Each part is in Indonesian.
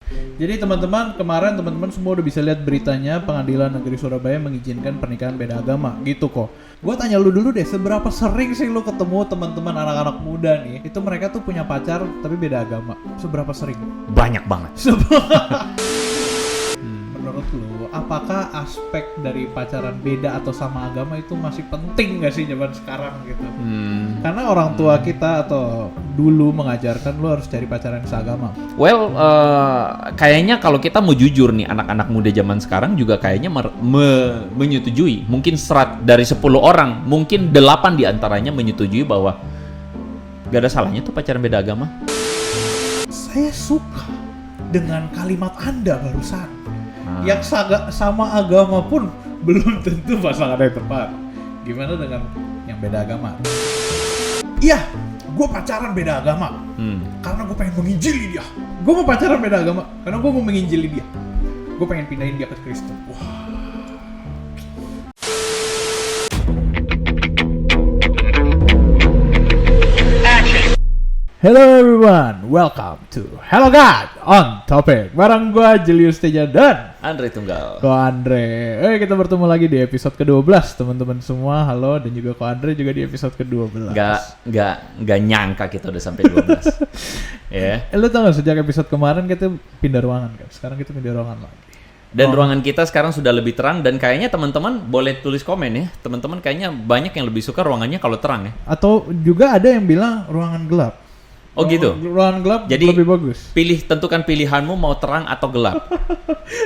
Jadi teman-teman, kemarin teman-teman semua udah bisa lihat beritanya Pengadilan Negeri Surabaya mengizinkan pernikahan beda agama gitu kok. Gue tanya lu dulu deh, seberapa sering sih lu ketemu teman-teman anak-anak muda nih, itu mereka tuh punya pacar tapi beda agama? Seberapa sering? Banyak banget. Menurut lu, apakah aspek dari pacaran beda atau sama agama itu masih penting gak sih zaman sekarang gitu? Karena orang tua kita atau dulu mengajarkan lu harus cari pacaran seagama. Well, kayaknya kalau kita mau jujur nih, anak-anak muda zaman sekarang juga kayaknya menyetujui. Mungkin dari 10 orang, mungkin 8 diantaranya menyetujui bahwa gak ada salahnya tuh pacaran beda agama. Saya suka dengan kalimat Anda barusan. Yang sama agama pun belum tentu pasangan yang tepat. Gimana dengan yang beda agama? Iya, gue pacaran beda agama karena gue pengen menginjili dia. Gue mau pacaran beda agama karena gue mau menginjili dia. Gue pengen pindahin dia ke Kristen. Wah. Hello everyone, welcome to Hello God on Topic. Bareng gue Julius Teja dan Andre Tunggal. Ko Andre. Kita bertemu lagi di episode ke-12 teman-teman semua. Halo, dan juga Ko Andre juga di episode ke-12. Gak nyangka kita udah sampai 12. Ya. Lu tau gak sejak episode kemarin kita pindah ruangan kan? Sekarang kita pindah ruangan lagi. Dan ruangan kita sekarang sudah lebih terang dan kayaknya teman-teman boleh tulis komen ya. Teman-teman kayaknya banyak yang lebih suka ruangannya kalau terang ya. Atau juga ada yang bilang ruangan gelap. Oh gitu. Ruangan gelap jadi lebih bagus. Tentukan pilihanmu mau terang atau gelap.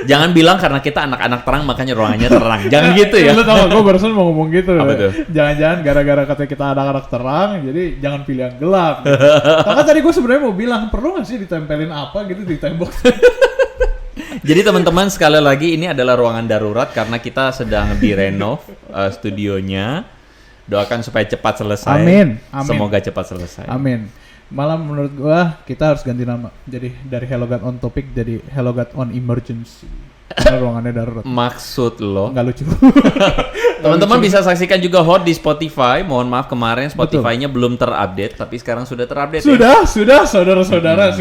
Jangan bilang karena kita anak-anak terang makanya ruangannya terang. Jangan gitu ya. Lu tau gak, gue barusan mau ngomong gitu. Apa tuh? Jangan-jangan gara-gara kata kita anak-anak terang, jadi jangan pilih yang gelap. Gitu. Karena tadi gue sebenarnya mau bilang, perlu gak sih ditempelin apa gitu di tembok? Jadi teman-teman, sekali lagi ini adalah ruangan darurat karena kita sedang direnov studionya. Doakan supaya cepat selesai. Amin. Semoga cepat selesai. Amin. Malah menurut gua kita harus ganti nama. Jadi dari Hello God on Topic jadi Hello God on Emergency. Karena ruangannya darurat. Maksud lo? Nggak lucu. Teman-teman bisa saksikan juga Hot di Spotify. Mohon maaf kemarin Spotify-nya belum terupdate, tapi sekarang sudah terupdate. Sudah, saudara-saudara,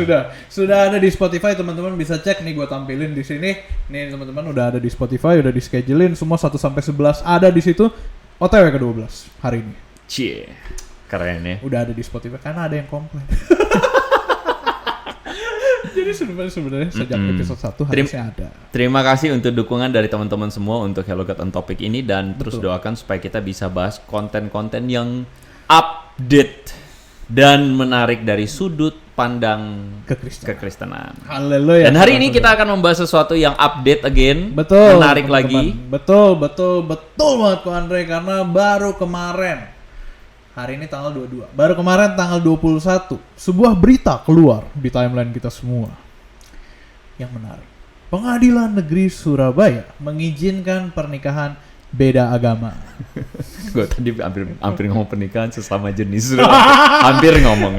sudah ada di Spotify. Teman-teman bisa cek nih, gua tampilin di sini. Nih teman-teman udah ada di Spotify, udah di schedulein semua 1 sampai 11 ada di situ. OTW ke-12 hari ini. Cie. Keren ya. Udah ada di Spotify karena ada yang komplain. Jadi sebenarnya sejak episode 1 harusnya ada. Terima kasih untuk dukungan dari teman-teman semua untuk Hello God on Topic ini dan terus doakan supaya kita bisa bahas konten-konten yang update dan menarik dari sudut pandang kekristenan. Haleluya. Dan hari ini kita akan membahas sesuatu yang update again, betul, menarik teman-teman. lagi. Betul banget Ko Andre, karena baru kemarin hari ini tanggal 22. Baru kemarin tanggal 21, sebuah berita keluar di timeline kita semua. Yang menarik. Pengadilan Negeri Surabaya mengizinkan pernikahan beda agama. Gue tadi hampir ngomong pernikahan sesama jenis. Hampir ngomong.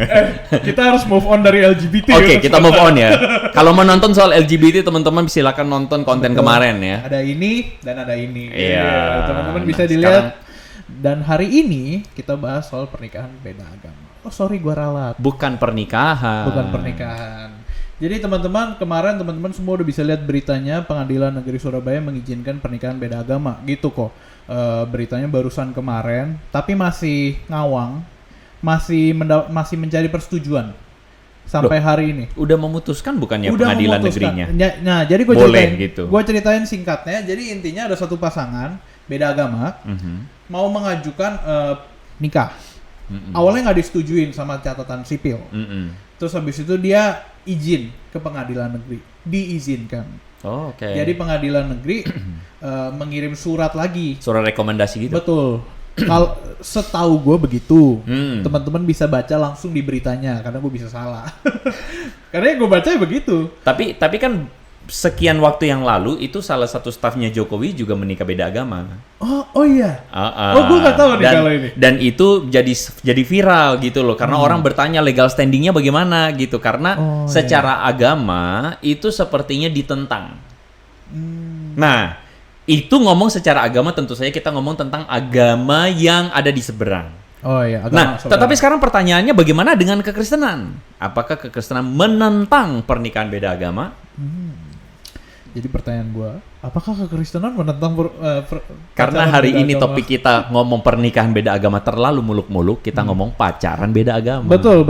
Kita harus move on dari LGBT. Oke, kita move on ya. Kalau mau nonton soal LGBT, teman-teman silakan nonton konten kemarin ya. Ada ini dan ada ini. Iya. Teman-teman bisa dilihat. Dan hari ini kita bahas soal pernikahan beda agama. Oh sorry, gua ralat. Bukan pernikahan. Jadi teman-teman, kemarin teman-teman semua udah bisa lihat beritanya Pengadilan Negeri Surabaya mengizinkan pernikahan beda agama. Gitu kok. Beritanya barusan kemarin, tapi masih ngawang, masih mencari persetujuan sampai hari ini. Udah memutuskan bukannya pengadilan negerinya? Nah, jadi gue ceritain singkatnya. Jadi intinya ada satu pasangan beda agama mau mengajukan nikah. Awalnya nggak disetujuin sama catatan sipil. Terus habis itu dia izin ke pengadilan negeri, diizinkan. Oh, oke. Jadi pengadilan negeri mengirim surat lagi. Surat rekomendasi gitu. Betul. Kalau setahu gue begitu, teman-teman bisa baca langsung di beritanya karena gue bisa salah. Karena gue baca begitu. Tapi kan sekian waktu yang lalu itu salah satu stafnya Jokowi juga menikah beda agama. Oh iya. Gue nggak tahu nih kalau ini. Dan itu jadi viral gitu loh karena orang bertanya legal standingnya bagaimana gitu karena secara agama itu sepertinya ditentang. Nah, itu ngomong secara agama tentu saja kita ngomong tentang agama yang ada di seberang. Oh iya, Nah, agama saudara. tetapi sekarang pertanyaannya bagaimana dengan kekristenan? Apakah kekristenan menentang pernikahan beda agama? Jadi pertanyaan gua, apakah kekristenan menentang Karena pacaran hari beda ini agama? topik kita ngomong pernikahan beda agama terlalu muluk-muluk, kita ngomong pacaran beda agama. Betul.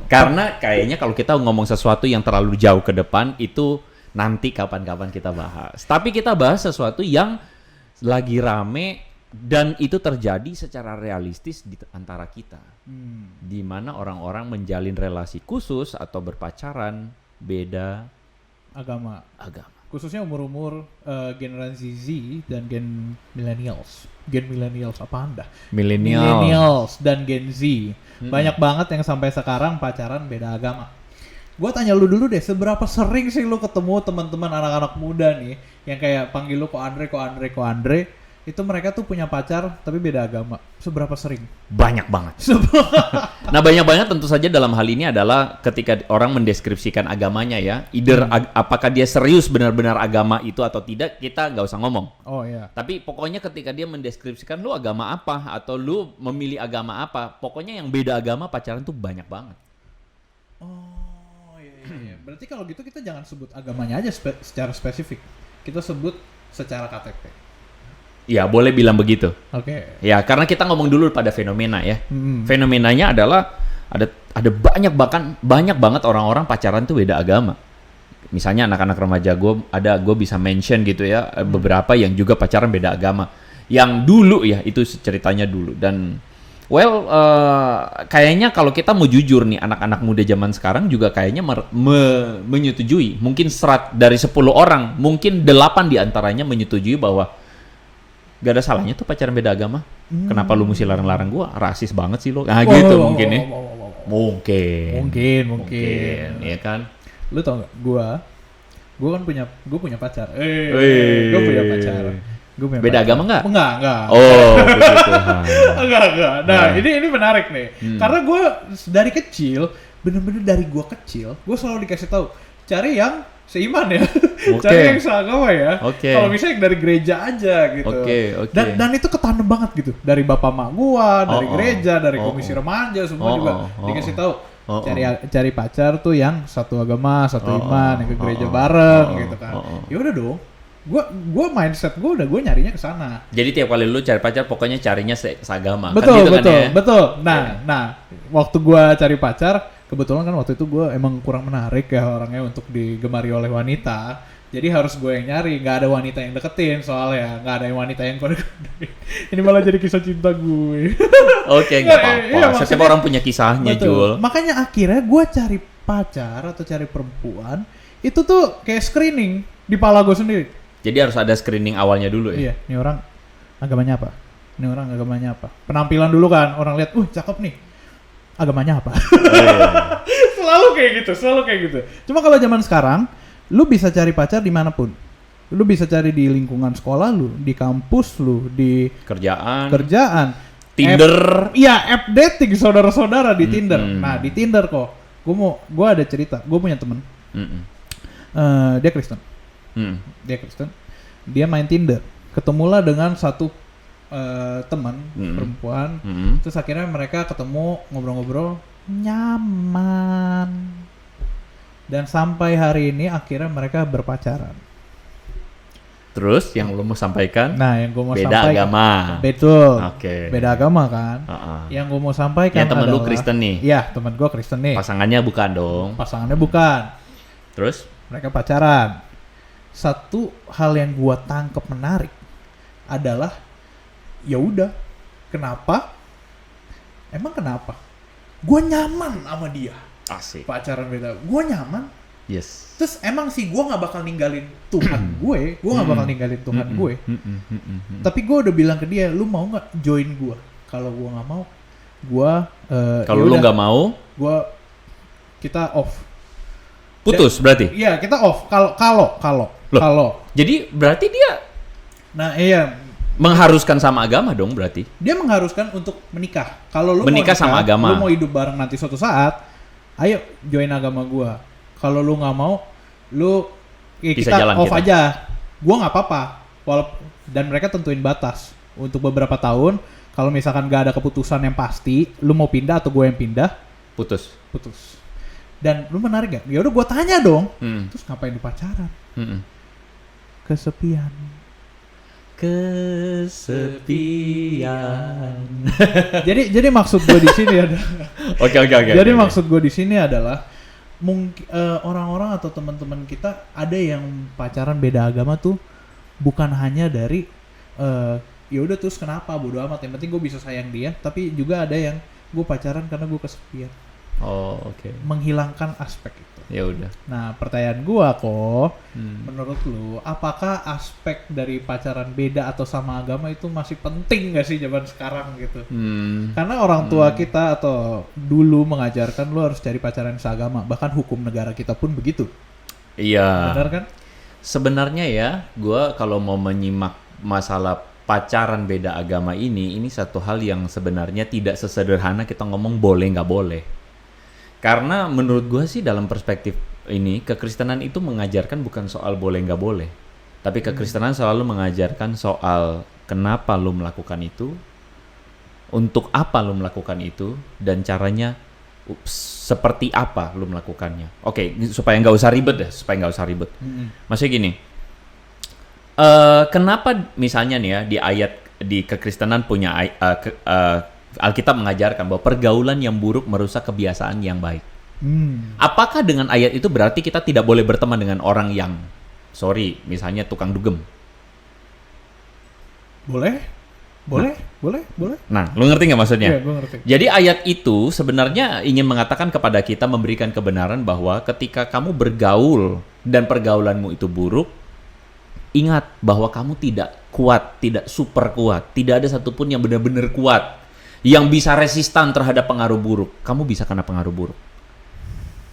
Karena kayaknya kalau kita ngomong sesuatu yang terlalu jauh ke depan itu nanti kapan-kapan kita bahas. Tapi kita bahas sesuatu yang lagi rame dan itu terjadi secara realistis di antara kita. Di mana orang-orang menjalin relasi khusus atau berpacaran beda Agama. agama. Khususnya umur-umur generasi Z dan gen millennials. Gen millennials apa Anda? Milenial. Millennials dan Gen Z. Banyak banget yang sampai sekarang pacaran beda agama. Gua tanya lu dulu deh, seberapa sering sih lu ketemu teman-teman anak-anak muda nih yang kayak panggil lu kok Andre, itu mereka tuh punya pacar tapi beda agama. Seberapa sering? Banyak banget. Nah, banyak banget tentu saja dalam hal ini adalah ketika orang mendeskripsikan agamanya ya. Either apakah dia serius benar-benar agama itu atau tidak, kita nggak usah ngomong. Oh iya. Tapi pokoknya ketika dia mendeskripsikan lu agama apa atau lu memilih agama apa, pokoknya yang beda agama pacaran tuh banyak banget. Oh iya. Berarti kalau gitu kita jangan sebut agamanya aja secara spesifik. Kita sebut secara KTP. Ya, boleh bilang begitu. Oke. Ya, karena kita ngomong dulu pada fenomena ya. Hmm. Fenomenanya adalah ada banyak banget orang-orang pacaran tuh beda agama. Misalnya anak-anak remaja gue bisa mention gitu ya, beberapa yang juga pacaran beda agama. Yang dulu ya, itu ceritanya dulu. Dan kayaknya kalau kita mau jujur nih, anak-anak muda zaman sekarang juga kayaknya menyetujui. Mungkin dari 10 orang, mungkin 8 diantaranya menyetujui bahwa gak ada salahnya tuh pacaran beda agama. Kenapa lu mesti larang-larang gua? Rasis banget sih lo. Nah gitu mungkin ya. Mungkin, ya kan? Lu tau gak, gue punya pacar. Wih. Gue punya pacar. Beda agama nggak? Enggak. Oh, begitu. Enggak. Nah, ini menarik nih. Karena gue dari kecil, bener-bener dari gue kecil, gue selalu dikasih tahu cari yang seiman ya. Cari yang seagama ya. Kalau misalnya yang dari gereja aja gitu. Dan itu ketanam banget gitu. Dari bapak mak gua, dari gereja, dari komisi remaja semua juga dikasih tahu. Cari pacar tuh yang satu agama, satu iman, yang ke gereja bareng gitu kan. Ya udah dong. Gua mindset gua nyarinya ke sana. Jadi tiap kali lu cari pacar pokoknya carinya seagama. Betul, kan gitu kan ya? betul. Nah, waktu gua cari pacar, kebetulan kan waktu itu gue emang kurang menarik ya orangnya untuk digemari oleh wanita. Jadi harus gue yang nyari, nggak ada wanita yang deketin soalnya, nggak ada wanita yang kode-kode. Ini malah jadi kisah cinta gue. Oke, nggak apa-apa. Iya, Setiap orang punya kisahnya, Jul. Makanya akhirnya gue cari pacar atau cari perempuan, itu tuh kayak screening di pala gue sendiri. Jadi harus ada screening awalnya dulu ya? Iya, ini orang agamanya apa? Ini orang agamanya apa? Penampilan dulu kan, orang lihat, cakep nih. Agamanya apa? Selalu kayak gitu. Cuma kalau zaman sekarang, lu bisa cari pacar dimanapun. Lu bisa cari di lingkungan sekolah lu, di kampus lu, di kerjaan. Tinder. App dating saudara-saudara di Tinder. Nah, di Tinder kok, gue ada cerita. Gue punya temen. Dia Kristen. Dia main Tinder. Ketemulah dengan satu teman perempuan, terus akhirnya mereka ketemu ngobrol-ngobrol nyaman dan sampai hari ini akhirnya mereka berpacaran. Terus yang lo mau sampaikan? Nah, yang gue mau beda sampaikan agama. Betul. Oke. Beda agama kan. Yang gue mau sampaikan ya, temen adalah lu Kristen nih. Iya, temen gue Kristen nih. Pasangannya bukan dong. Pasangannya bukan. Terus? Mereka pacaran. Satu hal yang gue tangkep menarik adalah ya udah, kenapa? Emang kenapa? Gue nyaman sama dia. Asik. Pacaran beda. Gue nyaman. Yes. Terus emang sih gue nggak bakal ninggalin Tuhan gue nggak bakal ninggalin Tuhan gue. Tapi gue udah bilang ke dia, lu mau nggak join gue? Kalau gue nggak mau, gue kalau lu nggak mau, kita off. Putus berarti? Iya, kita off. Kalau. Jadi berarti dia mengharuskan sama agama dong berarti? Dia mengharuskan untuk menikah. Kalau lu menikah mau nikah, sama agama, lu mau hidup bareng nanti suatu saat, ayo join agama gua. Kalau lu nggak mau, kita off aja. Gua nggak apa-apa. Dan mereka tentuin batas untuk beberapa tahun. Kalau misalkan gak ada keputusan yang pasti, lu mau pindah atau gue yang pindah, Putus. putus. Dan lu menarik gak? Ya udah gue tanya dong. Hmm. Terus ngapain lu pacaran? Mm-mm. Kesepian. Kesepian. jadi maksud gue di sini adalah Oke. Jadi maksud gue di sini adalah mungkin orang-orang atau teman-teman kita ada yang pacaran beda agama tuh bukan hanya dari ya udah terus kenapa bodo amat yang penting gue bisa sayang dia, tapi juga ada yang gue pacaran karena gue kesepian, Oh, oke. menghilangkan aspek itu. Ya udah. Nah pertanyaan gue kok, Hmm. menurut lu apakah aspek dari pacaran beda atau sama agama itu masih penting gak sih zaman sekarang gitu? Karena orang tua kita atau dulu mengajarkan lu harus cari pacaran seagama, bahkan hukum negara kita pun begitu. Iya. Benar kan? Sebenarnya ya, gue kalau mau menyimak masalah pacaran beda agama ini satu hal yang sebenarnya tidak sesederhana kita ngomong boleh nggak boleh. Karena menurut gue sih dalam perspektif ini, kekristenan itu mengajarkan bukan soal boleh nggak boleh. Tapi kekristenan selalu mengajarkan soal kenapa lu melakukan itu, untuk apa lu melakukan itu, dan caranya seperti apa lu melakukannya. Oke, supaya nggak usah ribet. Maksudnya gini, kenapa misalnya nih ya di ayat di kekristenan punya Alkitab mengajarkan bahwa pergaulan yang buruk merusak kebiasaan yang baik. Apakah dengan ayat itu berarti kita tidak boleh berteman dengan orang yang misalnya tukang dugem? Boleh. Nah, lu ngerti nggak maksudnya? Iya, gue ngerti. Jadi ayat itu sebenarnya ingin mengatakan kepada kita, memberikan kebenaran bahwa ketika kamu bergaul dan pergaulanmu itu buruk, ingat bahwa kamu tidak kuat, tidak super kuat. Tidak ada satupun yang benar-benar kuat, yang bisa resistan terhadap pengaruh buruk. Kamu bisa kena pengaruh buruk.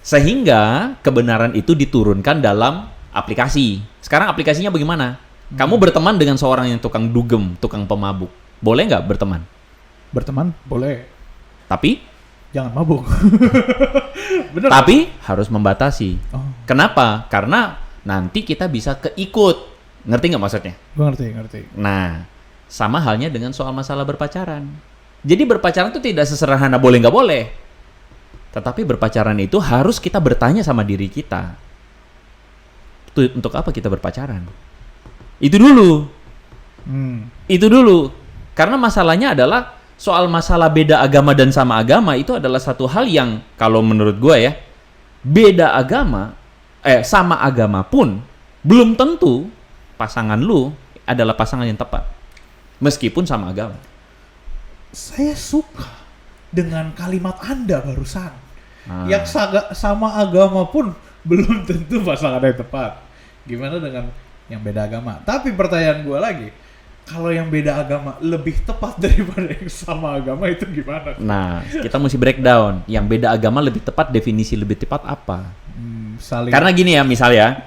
Sehingga kebenaran itu diturunkan dalam aplikasi. Sekarang aplikasinya bagaimana? Kamu berteman dengan seorang yang tukang dugem, tukang pemabuk. Boleh nggak berteman? Berteman boleh, Tapi jangan mabuk. Bener. Tapi harus membatasi. Oh, Kenapa? Karena nanti kita bisa keikut. Ngerti nggak maksudnya? gue ngerti. Nah, sama halnya dengan soal masalah berpacaran. Jadi berpacaran itu tidak sesederhana boleh nggak boleh. Tetapi berpacaran itu harus kita bertanya sama diri kita. Untuk apa kita berpacaran? Itu dulu. Itu dulu. Karena masalahnya adalah soal masalah beda agama dan sama agama itu adalah satu hal yang kalau menurut gue ya, beda agama, sama agama pun belum tentu pasangan lu adalah pasangan yang tepat. Meskipun sama agama. Saya suka dengan kalimat Anda barusan. Ah. Yang sama agama pun belum tentu pasangan yang tepat. Gimana dengan yang beda agama? Tapi pertanyaan gue lagi, kalau yang beda agama lebih tepat daripada yang sama agama itu gimana? Nah, kita mesti breakdown. Yang beda agama lebih tepat, definisi lebih tepat apa? Karena gini ya, misalnya,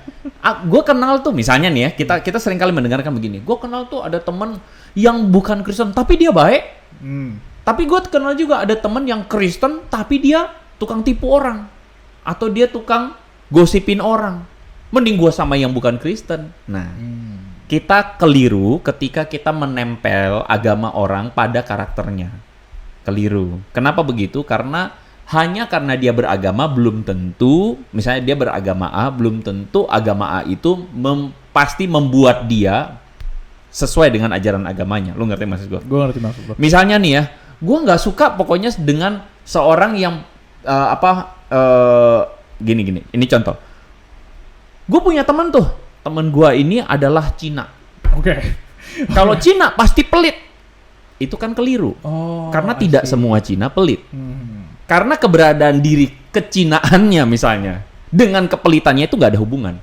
gue kenal tuh, misalnya nih ya, kita sering kali mendengarkan begini. Gue kenal tuh ada teman yang bukan Kristen, tapi dia baik. Tapi gue kenal juga ada teman yang Kristen, tapi dia tukang tipu orang. Atau dia tukang gosipin orang. Mending gue sama yang bukan Kristen. Nah, kita keliru ketika kita menempel agama orang pada karakternya. Keliru. Kenapa begitu? Karena hanya karena dia beragama belum tentu, misalnya dia beragama A, belum tentu agama A itu pasti membuat dia sesuai dengan ajaran agamanya. Lu ngerti maksud gue? Gue ngerti maksud lo. Misalnya nih ya, gue nggak suka pokoknya dengan seorang yang gini. Ini contoh. Gue punya teman tuh. Temen gue ini adalah Cina. Oke. Kalau Cina pasti pelit. Itu kan keliru. Oh, Karena I tidak see. semua Cina pelit. Karena keberadaan diri kecinaannya misalnya dengan kepelitannya itu nggak ada hubungan.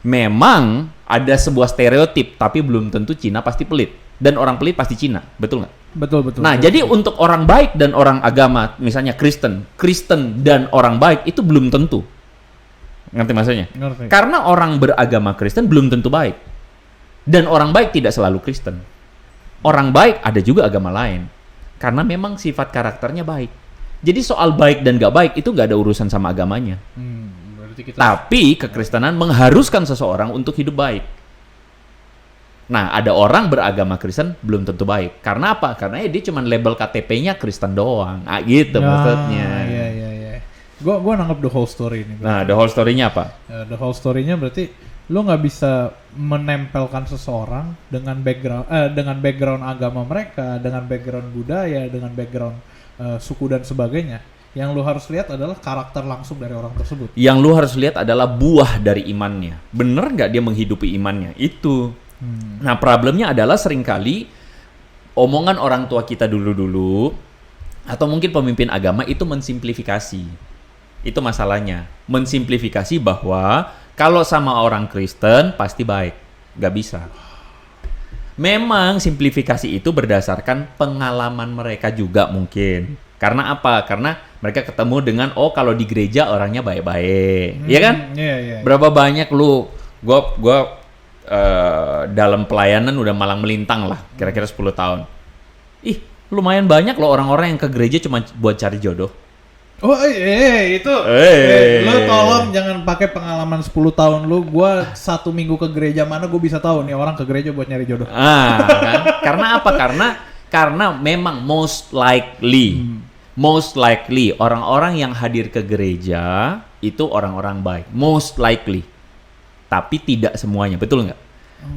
Memang ada sebuah stereotip, tapi belum tentu Cina pasti pelit. Dan orang pelit pasti Cina. Betul nggak? Betul. Nah, jadi untuk orang baik dan orang agama, misalnya Kristen dan orang baik itu belum tentu. Ngerti maksudnya? Ngerti. Karena orang beragama Kristen belum tentu baik. Dan orang baik tidak selalu Kristen. Orang baik ada juga agama lain. Karena memang sifat karakternya baik. Jadi soal baik dan gak baik itu gak ada urusan sama agamanya. Berarti kita Tapi kekristenan mengharuskan seseorang untuk hidup baik. Nah, ada orang beragama Kristen belum tentu baik. Karena apa? Karena dia cuma label KTP-nya Kristen doang. Gitu maksudnya. Iya. Gua nangkep the whole story ini. Nah, the whole story-nya apa? The whole story-nya berarti lu nggak bisa menempelkan seseorang dengan background agama mereka, dengan background budaya, dengan background suku dan sebagainya. Yang lu harus lihat adalah karakter langsung dari orang tersebut. Yang lu harus lihat adalah buah dari imannya. Bener nggak dia menghidupi imannya? Itu. Nah, problemnya adalah seringkali omongan orang tua kita dulu-dulu atau mungkin pemimpin agama itu mensimplifikasi. Itu masalahnya. Mensimplifikasi bahwa kalau sama orang Kristen pasti baik. Nggak bisa. Memang simplifikasi itu berdasarkan pengalaman mereka juga mungkin. Karena apa? Karena mereka ketemu dengan kalau di gereja orangnya baik-baik. Iya kan? Iya. Berapa banyak lu gua dalam pelayanan udah malang melintang lah, kira-kira 10 tahun. Ih, lumayan banyak loh orang-orang yang ke gereja cuma buat cari jodoh. Oh, itu. Lu tolong jangan pakai pengalaman 10 tahun lu. Gua 1 minggu ke gereja mana gue bisa tahu nih orang ke gereja buat nyari jodoh. Kan? Karena apa? Karena memang most likely orang-orang yang hadir ke gereja itu orang-orang baik. Most likely. Tapi tidak semuanya, betul nggak?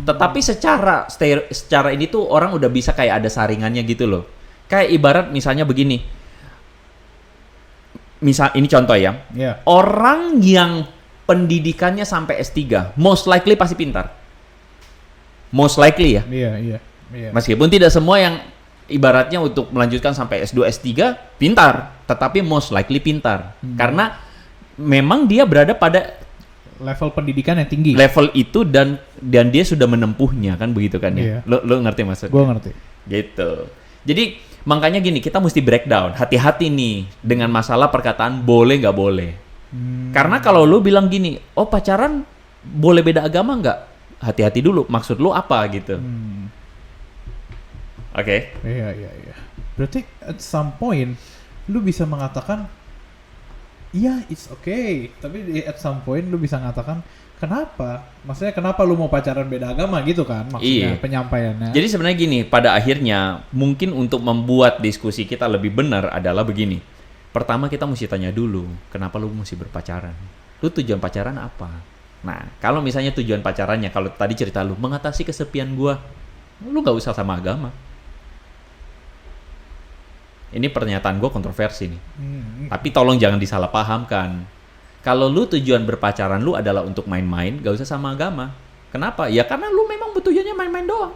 Tetapi secara ini tuh orang udah bisa kayak ada saringannya gitu loh. Kayak ibarat misalnya begini. Misal ini contoh ya. Yeah. Orang yang pendidikannya sampai S3, most likely pasti pintar. Most likely ya. Iya. Meskipun tidak semua yang ibaratnya untuk melanjutkan sampai S2, S3 pintar, tetapi most likely pintar. Karena memang dia berada pada level pendidikan yang tinggi. Level itu dan dia sudah menempuhnya kan begitu kan ya. Iya. Lo ngerti maksudnya? Gue ngerti. Gitu. Jadi makanya gini, kita mesti breakdown. Hati-hati nih dengan masalah perkataan boleh nggak boleh. Karena kalau lu bilang gini, pacaran boleh beda agama nggak? Hati-hati dulu. Maksud lu apa gitu? Oke. Iya. Berarti at some point lu bisa mengatakan iya, it's okay. Tapi at some point lu bisa mengatakan kenapa? Maksudnya kenapa lu mau pacaran beda agama gitu kan? Maksudnya penyampaiannya. Jadi sebenarnya gini, pada akhirnya mungkin untuk membuat diskusi kita lebih benar adalah begini. Pertama kita mesti tanya dulu, kenapa lu mesti berpacaran? Lu tujuan pacaran apa? Nah, kalau misalnya tujuan pacarannya, kalau tadi cerita lu, mengatasi kesepian gua, lu nggak usah sama agama. Ini pernyataan gue kontroversi nih. Tapi tolong jangan disalahpahamkan. Kalau lu tujuan berpacaran lu adalah untuk main-main, gak usah sama agama. Kenapa? Ya karena lu memang tujuannya main-main doang.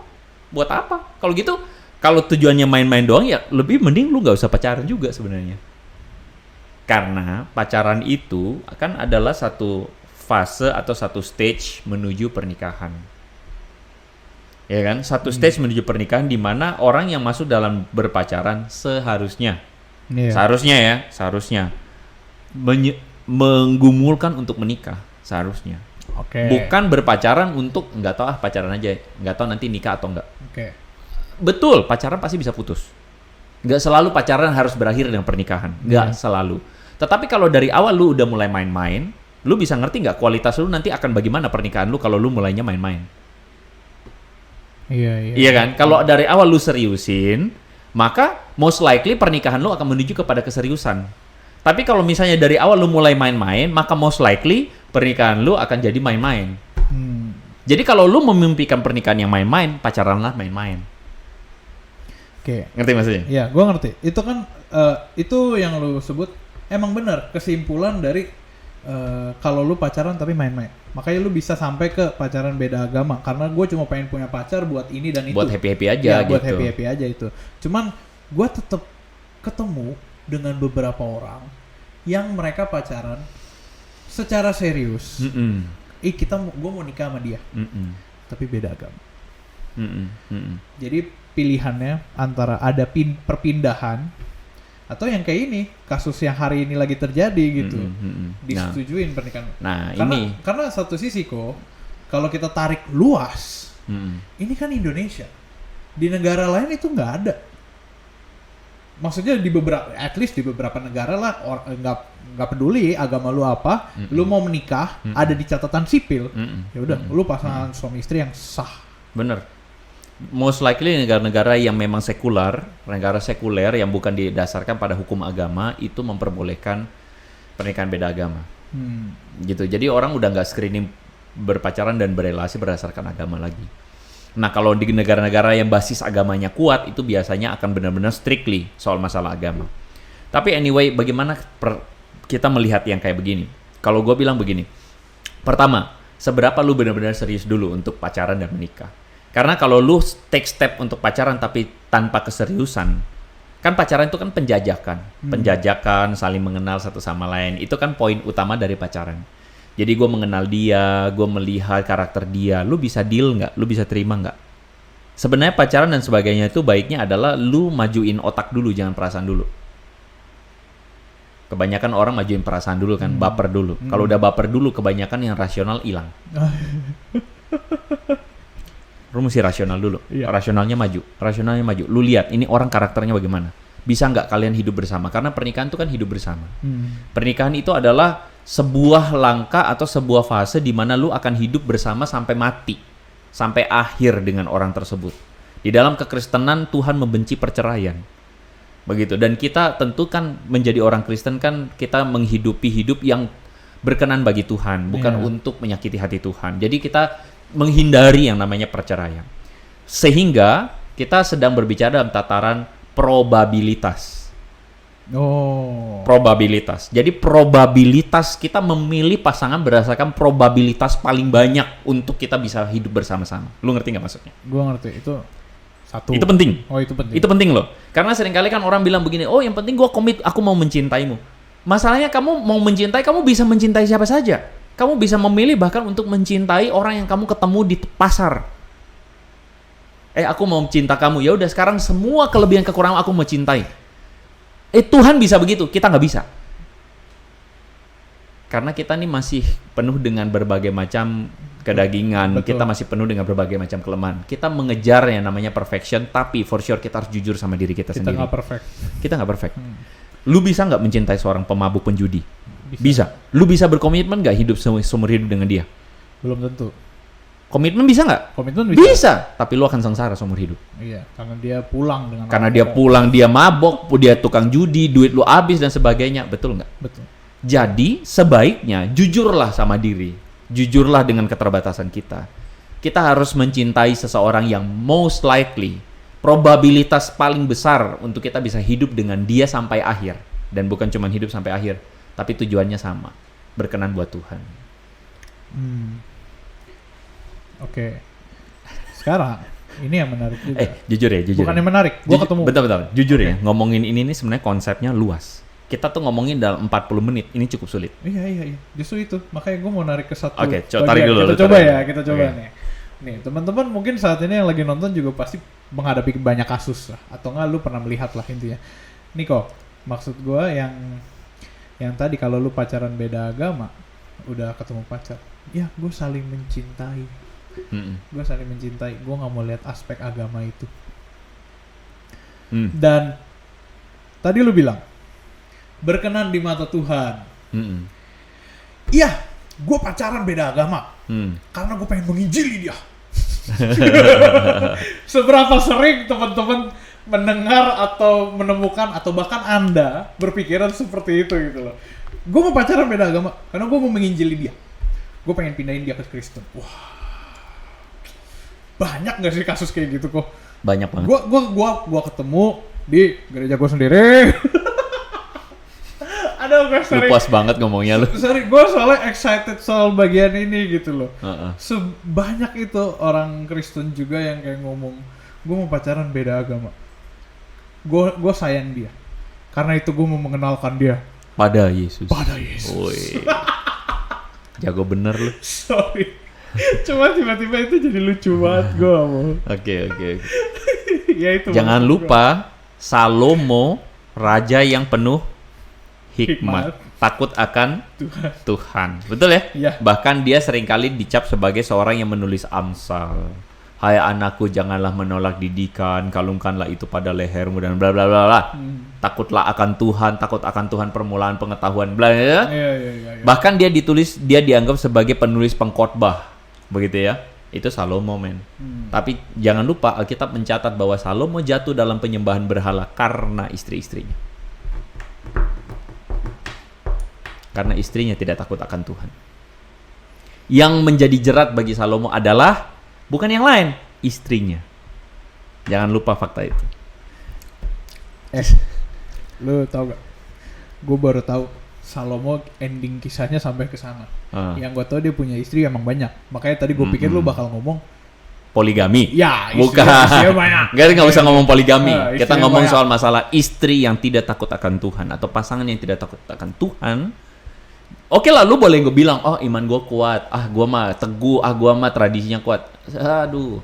Buat apa? Kalau gitu, kalau tujuannya main-main doang ya lebih mending lu gak usah pacaran juga sebenarnya. Karena pacaran itu akan adalah satu fase atau satu stage menuju pernikahan. Ya kan, satu stage menuju pernikahan di mana orang yang masuk dalam berpacaran seharusnya menggumulkan untuk menikah seharusnya. Bukan berpacaran untuk nggak tahu pacaran aja, nggak tahu nanti nikah atau enggak. Betul, pacaran pasti bisa putus. Nggak selalu pacaran harus berakhir dengan pernikahan, nggak selalu. Tetapi kalau dari awal lu udah mulai main-main, lu bisa ngerti nggak kualitas lu nanti akan bagaimana pernikahan lu kalau lu mulainya main-main. Iya kan? Kalau dari awal lu seriusin, maka most likely pernikahan lu akan menuju kepada keseriusan. Tapi kalau misalnya dari awal lu mulai main-main, maka most likely pernikahan lu akan jadi main-main. Jadi kalau lu memimpikan pernikahan yang main-main, pacaranlah main-main. Ngerti maksudnya? Iya, gue ngerti. Itu kan itu yang lu sebut emang benar kesimpulan dari kalau lu pacaran tapi main-main. Makanya lu bisa sampai ke pacaran beda agama karena gue cuma pengen punya pacar buat ini dan itu. Buat happy-happy aja ya, gitu. Buat happy-happy aja itu. Cuman gue tetap ketemu dengan beberapa orang yang mereka pacaran secara serius. Gue mau nikah sama dia. Tapi beda agama. Jadi pilihannya antara ada perpindahan atau yang kayak ini, kasus yang hari ini lagi terjadi gitu. Disetujuin pernikahan. Nah, karena satu sisi kok, kalau kita tarik luas, ini kan Indonesia. Di negara lain itu nggak ada. Maksudnya di beberapa negara lah, nggak peduli agama lu apa, lu mau menikah, ada di catatan sipil. Ya udah, lu pasangan suami istri yang sah. Bener. most likely negara-negara yang memang sekuler, negara sekuler yang bukan didasarkan pada hukum agama itu memperbolehkan pernikahan beda agama. Gitu. Jadi orang udah nggak screening berpacaran dan berelasi berdasarkan agama lagi. Nah, kalau di negara-negara yang basis agamanya kuat itu biasanya akan benar-benar strictly soal masalah agama. Tapi anyway, bagaimana kita melihat yang kayak begini? Kalau gue bilang begini, pertama, seberapa lu benar-benar serius dulu untuk pacaran dan menikah? Karena kalau lu take step untuk pacaran tapi tanpa keseriusan, kan pacaran itu kan penjajakan, saling mengenal satu sama lain. Itu kan poin utama dari pacaran. Jadi gue mengenal dia, gue melihat karakter dia, lu bisa deal nggak? Lu bisa terima nggak? Sebenarnya pacaran dan sebagainya itu baiknya adalah lu majuin otak dulu, jangan perasaan dulu. Kebanyakan orang majuin perasaan dulu kan, baper dulu. Kalau udah baper dulu, kebanyakan yang rasional hilang. Lu mesti rasional dulu. Iya. Rasionalnya maju. Lu lihat ini orang karakternya bagaimana. Bisa nggak kalian hidup bersama? Karena pernikahan itu kan hidup bersama. Pernikahan itu adalah sebuah langkah atau sebuah fase di mana lu akan hidup bersama sampai mati. Sampai akhir dengan orang tersebut. Di dalam kekristenan Tuhan membenci perceraian. Begitu. Dan kita tentu kan menjadi orang Kristen kan kita menghidupi hidup yang berkenan bagi Tuhan. Bukan untuk menyakiti hati Tuhan. Jadi kita menghindari yang namanya perceraian. Sehingga kita sedang berbicara dalam tataran probabilitas. Probabilitas. Jadi probabilitas kita memilih pasangan berdasarkan probabilitas paling banyak untuk kita bisa hidup bersama-sama. Lu ngerti nggak maksudnya? Gua ngerti. Itu satu. Itu penting. Oh, itu penting. Itu penting loh. Karena seringkali kan orang bilang begini, oh yang penting gua komit, aku mau mencintaimu. Masalahnya kamu mau mencintai, kamu bisa mencintai siapa saja. Kamu bisa memilih bahkan untuk mencintai orang yang kamu ketemu di pasar. Aku mau cinta kamu. Ya udah sekarang semua kelebihan kekurangan aku mau cintai. Tuhan bisa begitu, kita nggak bisa. Karena kita nih masih penuh dengan berbagai macam kedagingan. Betul. Kita masih penuh dengan berbagai macam kelemahan. Kita mengejar yang namanya perfection, tapi for sure kita harus jujur sama diri kita sendiri. Kita nggak perfect. Lu bisa nggak mencintai seorang pemabuk penjudi? Bisa. Lu bisa berkomitmen nggak hidup seumur hidup dengan dia? Belum tentu. Komitmen bisa nggak? Komitmen bisa. Bisa, tapi lu akan sengsara seumur hidup. Iya, karena dia pulang dengan. Karena dia pulang, dia mabok, dia tukang judi, duit lu habis dan sebagainya, betul nggak? Betul. Jadi sebaiknya jujurlah sama diri, jujurlah dengan keterbatasan kita. Kita harus mencintai seseorang yang most likely, probabilitas paling besar untuk kita bisa hidup dengan dia sampai akhir, dan bukan cuma hidup sampai akhir. Tapi tujuannya sama, berkenan buat Tuhan. Oke. Sekarang, ini yang menarik juga. Jujur ya. Bukan yang menarik, gua ketemu. Betul. Jujur ya, ngomongin ini sebenarnya konsepnya luas. Kita tuh ngomongin dalam 40 menit, ini cukup sulit. Iya. Justru itu, makanya gue mau narik ke satu. Oke, tarik dulu. Kita coba nih. Nih, teman-teman mungkin saat ini yang lagi nonton juga pasti menghadapi banyak kasus lah. Atau nggak, lu pernah melihat lah intinya. Nih kok, maksud gue yang tadi kalau lu pacaran beda agama, udah ketemu pacar, ya gue saling mencintai. Gue saling mencintai, gue nggak mau lihat aspek agama itu. Dan tadi lu bilang berkenan di mata Tuhan. Iya, gue pacaran beda agama karena gue pengen menginjili dia. Seberapa sering teman-teman mendengar atau menemukan atau bahkan Anda berpikiran seperti itu gitu loh. Gue mau pacaran beda agama karena gue mau menginjili dia. Gue pengen pindahin dia ke Kristen. Wah, banyak nggak sih kasus kayak gitu kok? Banyak banget. Gue ketemu di gereja gue sendiri. Aduh, gue Lu puas banget ngomongnya lu. Sorry, gue soalnya excited soal bagian ini gitu loh. Sebanyak itu orang Kristen juga yang kayak ngomong, gue mau pacaran beda agama. Gue sayang dia. Karena itu gue mau mengenalkan dia pada Yesus. Woi. Jago bener lu. Sorry. Cuma tiba-tiba itu jadi lucu banget gue mau. Oke. Ya itu. Jangan lupa Salomo, raja yang penuh hikmat, takut akan Tuhan. Betul ya? Iya. Bahkan dia seringkali dicap sebagai seorang yang menulis Amsal. Hai anakku, janganlah menolak didikan, kalungkanlah itu pada lehermu dan bla bla bla bla. Takutlah akan Tuhan permulaan pengetahuan bla bla. Iya. Bahkan dia dianggap sebagai penulis pengkhotbah. Begitu ya. Itu Salomo, men. Tapi jangan lupa Alkitab mencatat bahwa Salomo jatuh dalam penyembahan berhala karena istri-istrinya. Karena istrinya tidak takut akan Tuhan. Yang menjadi jerat bagi Salomo adalah bukan yang lain, istrinya. Jangan lupa fakta itu. Lu tau gak? Gue baru tahu Salomo ending kisahnya sampai ke sana. Yang gue tahu dia punya istri emang banyak. Makanya tadi gue pikir lu bakal ngomong poligami. Ya, bukan. Istrinya banyak. Nggak usah ngomong poligami. Kita ngomong banyak. soal masalah istri yang tidak takut akan Tuhan atau pasangan yang tidak takut akan Tuhan. Oke lah, lu boleh gue bilang, oh iman gue kuat, gue mah teguh, gue mah tradisinya kuat. Aduh,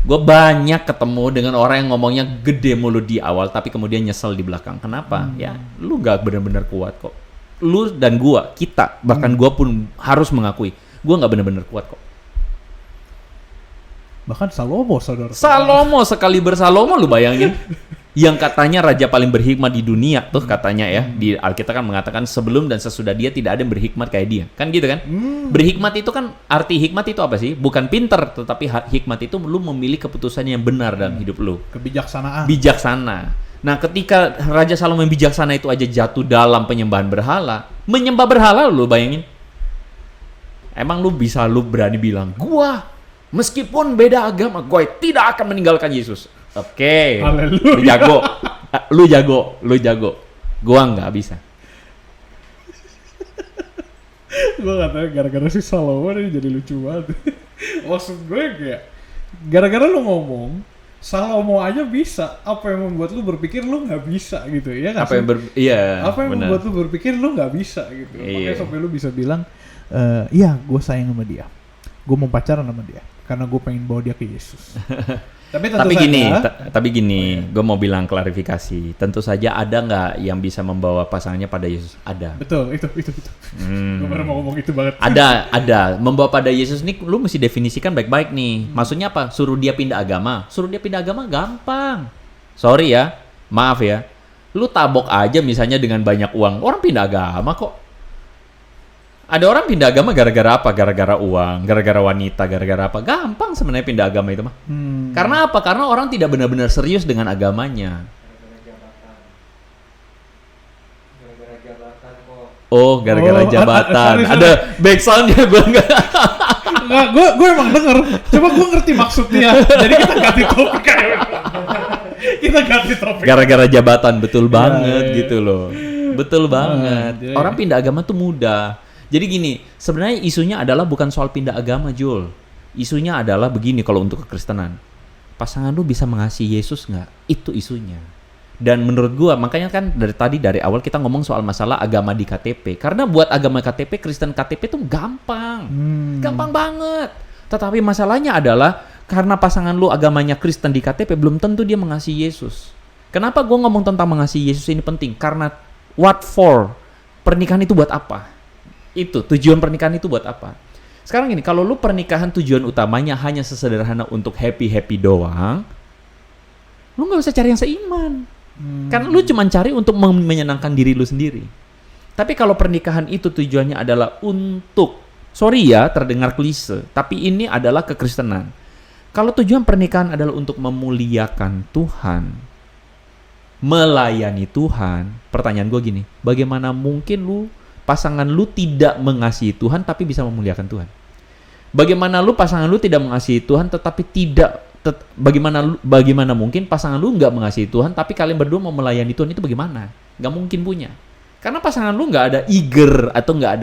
gue banyak ketemu dengan orang yang ngomongnya gede mulu di awal, tapi kemudian nyesel di belakang. Kenapa? Ya, lu gak benar-benar kuat kok. Lu dan gue, kita, bahkan gue pun harus mengakui, gue gak benar-benar kuat kok. Bahkan Salomo, saudara. Salomo, sekali bersalomo, lu bayangin. Yang katanya raja paling berhikmat di dunia tuh katanya ya, di Alkitab kan mengatakan sebelum dan sesudah dia tidak ada yang berhikmat kayak dia, kan gitu kan? Berhikmat itu kan, arti hikmat itu apa sih? Bukan pinter, tetapi hikmat itu lu memilih keputusan yang benar dalam hidup lu. Kebijaksanaan. Bijaksana. Nah, ketika Raja Salomo yang bijaksana itu aja jatuh dalam penyembahan berhala, menyembah berhala, lu bayangin? Emang lu berani bilang, gua meskipun beda agama, gue tidak akan meninggalkan Yesus. Oke, lu jago, gua nggak bisa. Gue katanya gara-gara si Salomo ini jadi lucu banget. Maksud gue kayak gara-gara lu ngomong Salomo aja bisa, apa yang membuat lu berpikir lu nggak bisa gitu ya? Apa yang membuat lu berpikir lu nggak bisa gitu? Makanya sampai lu bisa bilang, iya, gue sayang sama dia, gue mau pacaran sama dia karena gue pengen bawa dia ke Yesus. Tapi gini, gue mau bilang klarifikasi. Tentu saja ada nggak yang bisa membawa pasangannya pada Yesus? Ada. Betul, itu. Gue baru mau ngomong itu banget. Ada. Membawa pada Yesus nih, lu mesti definisikan baik-baik nih. Maksudnya apa? Suruh dia pindah agama. Suruh dia pindah agama gampang. Sorry ya, maaf ya. Lu tabok aja misalnya dengan banyak uang, orang pindah agama kok. Ada orang pindah agama gara-gara apa? Gara-gara uang, gara-gara wanita, gara-gara apa? Gampang sebenarnya pindah agama itu mah. Karena apa? Karena orang tidak benar-benar serius dengan agamanya. Gara-gara jabatan kok. Oh, gara-gara jabatan. Ada backsoundnya gue enggak. Enggak, gue emang denger. Coba gue ngerti maksudnya. Jadi kita ganti topik aja. Gara-gara jabatan, betul banget gitu loh. Betul banget. Orang pindah agama tuh mudah. Jadi gini, sebenarnya isunya adalah bukan soal pindah agama, Jul. Isunya adalah begini kalau untuk kekristenan. Pasangan lu bisa mengasihi Yesus nggak? Itu isunya. Dan menurut gua, makanya kan dari awal kita ngomong soal masalah agama di KTP. Karena buat agama KTP, Kristen KTP tuh gampang. Gampang banget. Tetapi masalahnya adalah, karena pasangan lu agamanya Kristen di KTP, belum tentu dia mengasihi Yesus. Kenapa gua ngomong tentang mengasihi Yesus ini penting? Karena what for? Pernikahan itu buat apa? Itu tujuan pernikahan itu buat apa? Sekarang gini, kalau lu pernikahan tujuan utamanya hanya sesederhana untuk happy doang, lu nggak usah cari yang seiman. Kan lu cuma cari untuk menyenangkan diri lu sendiri. Tapi kalau pernikahan itu tujuannya adalah untuk, sorry ya terdengar klise, tapi ini adalah kekristenan. Kalau tujuan pernikahan adalah untuk memuliakan Tuhan, melayani Tuhan, pertanyaan gue gini, bagaimana mungkin pasangan lu tidak mengasihi Tuhan tapi bisa memuliakan Tuhan? Bagaimana pasangan lu tidak mengasihi Tuhan tetapi bagaimana mungkin pasangan lu nggak mengasihi Tuhan tapi kalian berdua mau melayani Tuhan? Itu bagaimana? Nggak mungkin punya. Karena pasangan lu nggak ada eager atau nggak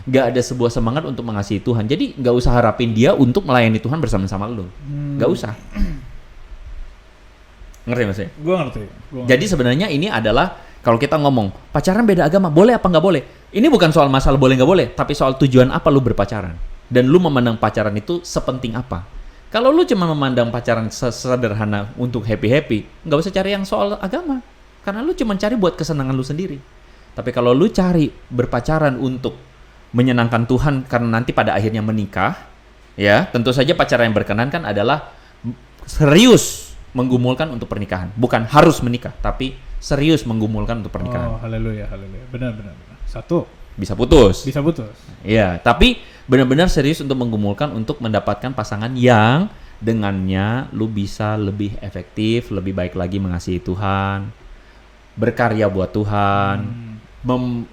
ada sebuah semangat untuk mengasihi Tuhan. Jadi nggak usah harapin dia untuk melayani Tuhan bersama-sama lu. Nggak usah. Ngerti maksudnya? Gue ngerti. Jadi sebenarnya ini adalah, kalau kita ngomong pacaran beda agama, boleh apa nggak boleh? Ini bukan soal masalah boleh nggak boleh, tapi soal tujuan apa lu berpacaran. Dan lu memandang pacaran itu sepenting apa. Kalau lu cuma memandang pacaran sederhana untuk happy-happy, nggak usah cari yang soal agama. Karena lu cuma cari buat kesenangan lu sendiri. Tapi kalau lu cari berpacaran untuk menyenangkan Tuhan karena nanti pada akhirnya menikah, ya tentu saja pacaran yang berkenan kan adalah serius menggumulkan untuk pernikahan. Bukan harus menikah, tapi serius menggumulkan untuk pernikahan. Oh, haleluya. Benar. Satu, bisa putus. Bisa putus. Iya, tapi benar-benar serius untuk menggumulkan untuk mendapatkan pasangan yang dengannya lu bisa lebih efektif, lebih baik lagi mengasihi Tuhan, berkarya buat Tuhan,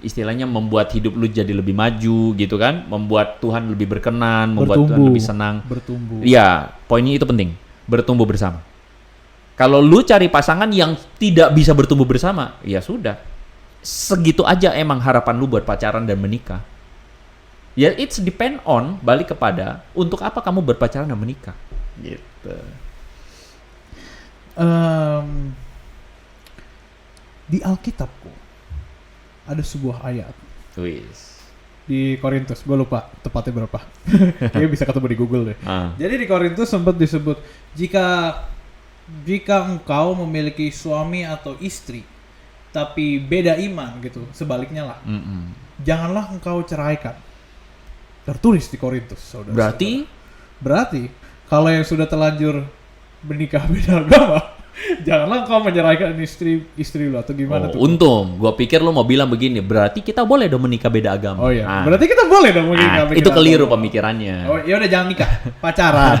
istilahnya membuat hidup lu jadi lebih maju gitu kan, membuat Tuhan lebih berkenan, membuat Tuhan lebih senang. Bertumbuh. Iya, poinnya itu penting, bertumbuh bersama. Kalau lu cari pasangan yang tidak bisa bertumbuh bersama, ya sudah. Segitu aja emang harapan lu buat pacaran dan menikah. Ya it's depend on, balik kepada untuk apa kamu berpacaran dan menikah. Gitu. Di Alkitabku ada sebuah ayat Wis. di Korintus, gue lupa tepatnya berapa. Kayaknya bisa ketemu di Google deh. Jadi di Korintus sempat disebut jika engkau memiliki suami atau istri tapi beda iman gitu, sebaliknya lah, janganlah engkau ceraikan. Tertulis di Korintus, saudara. Berarti kalau yang sudah terlanjur menikah beda agama, janganlah engkau menyerahkan istri lu atau gimana tuh? Untung, gua pikir lu mau bilang begini, berarti kita boleh dong menikah beda agama. Oh iya, berarti kita boleh dong menikah beda itu keliru agama. pemikirannya. Oh ya udah jangan nikah, pacaran.